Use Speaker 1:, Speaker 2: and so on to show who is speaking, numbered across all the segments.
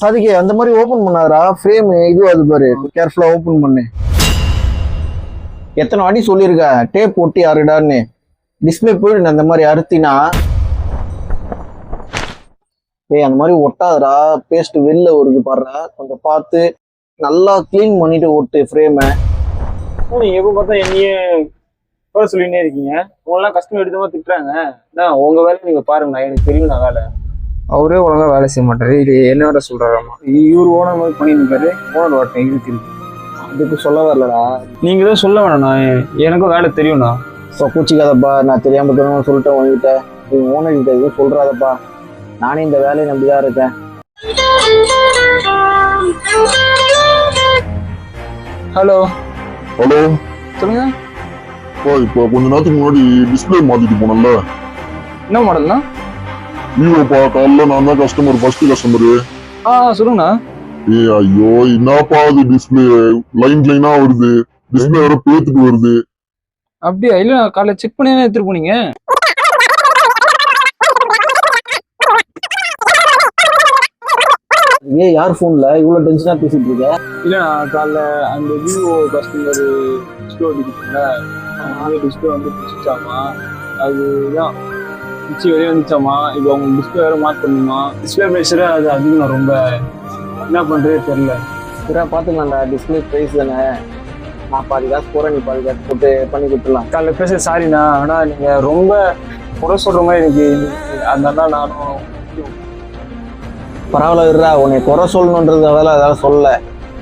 Speaker 1: சாதிக்கு அந்த மாதிரி ஓபன் பண்ணாதடா. ஃப்ரேம் இது அது பாரு, கேர்ஃபுல்லா ஓபன் பண்ணு. எத்தனை வாட்டி சொல்லியிருக்க டேப் ஒட்டி அறுடான்னு. டிஸ்பிளே போயிடு அந்த மாதிரி அறுத்தினா. ஏய் அந்த மாதிரி ஒட்டாதடா, பேஸ்ட் வெளில வருது பாடுறா. கொஞ்சம் பார்த்து நல்லா கிளீன் பண்ணிட்டு ஒட்டு ஃப்ரேமை.
Speaker 2: நீங்க எப்ப பார்த்தா என்னையே குறை சொல்லினே இருக்கீங்க. உங்களெல்லாம் கஸ்டமர் எடுத்தமா திட்டுறாங்க. உங்க வேலையை நீங்க பாருங்கண்ணா, எனக்கு தெரியும் நான் வேலை.
Speaker 3: அவரே ஒழுங்கா வேலை செய்ய மாட்டாரு, இது என்ன வேற சொல்றாராமா.
Speaker 2: இவர் ஓனர் மாதிரி பண்ணிருக்காரு. ஓனர் வாட்டேன் இருக்கு இருக்கு.
Speaker 1: அதுக்கு சொல்ல வரலடா.
Speaker 2: நீங்க தான் சொல்ல வேணாண்ணா, எனக்கும் வேலை தெரியும்ண்ணா.
Speaker 1: பூச்சிக்காதப்பா, நான் தெரியாம தரணும் சொல்லிட்டேன் உங்ககிட்ட. நீ ஓனர் கிட்ட எதுவும் சொல்றாதப்பா. நானே இந்த வேலையை நம்பிதான் இருக்கேன்.
Speaker 2: ஹலோ
Speaker 4: ஹலோ,
Speaker 2: சொல்லுங்க.
Speaker 4: இப்போ கொஞ்ச நேரத்துக்கு முன்னாடி டிஸ்பிளே மாத்திட்டு போனல.
Speaker 2: என்ன மாடல்ண்ணா?
Speaker 4: விவோப்பா, காலைல நான் தான் கஸ்டமர், ஃபர்ஸ்ட் கஸ்டமரு.
Speaker 2: சொல்லுங்கண்ணா.
Speaker 4: ஐயோ என்னப்பா அது, டிஸ்பிளே லைனா வருது, டிஸ்பிளே வேற பேத்துட்டு வருது.
Speaker 2: அப்படியா? இல்ல காலைல செக் பண்ணி எடுத்துட்டு போனீங்க.
Speaker 1: ஏன் யார் போன்ல இவ்வளவு டென்ஷனா பேசிட்டு இருக்க?
Speaker 2: இல்ல காலைல அந்த விவோ கஸ்டமர் டிஸ்பிளே வந்துருக்குல்ல, டிஸ்பிளே வந்து பிடிச்சிச்சாமா. அதுதான் பிடிச்சி வெளியே வந்துச்சாமா. இப்போ அவங்க டிஸ்பிளே வேற மாற்றணுமா. டிஸ்பிளே பிரைஸ் அது அதிகம். நான் ரொம்ப என்ன பண்றதே தெரியல.
Speaker 1: சரி பாத்துக்கலாம்டா, டிஸ்பிளே பிரைஸ் தானே. நான் பாதி காசு போறேன், நீ பாதி காசு போட்டு பண்ணி கொடுத்துடலாம்.
Speaker 2: காலைல பேச சாரிண்ணா, ஆனா நீங்க ரொம்ப குறை சொல்ற மாதிரி எனக்கு அதனால நானும்
Speaker 1: பரவாயில்ல விடுறா. உன்னை குறை சொல்லணுன்றதால அதெல்லாம் சொல்லல.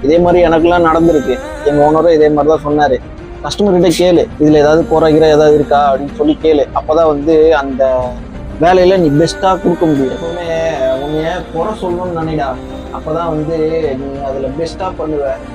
Speaker 1: இதே மாதிரி எனக்குலாம் நடந்திருக்கு. எங்க ஓனரும் இதே மாதிரி தான் சொன்னாரு. கஸ்டமர் கிட்ட கேளு, இதுல ஏதாவது குறைகிற ஏதாவது இருக்கா அப்படின்னு சொல்லி கேளு. அப்பதான் வந்து அந்த வேலையில நீ பெஸ்டா கொடுக்க முடியும். எப்பவுமே உன்னைய குறை சொல்லணும்னு நினைடா. அப்பதான் வந்து நீ அதுல பெஸ்டா பண்ணுவ.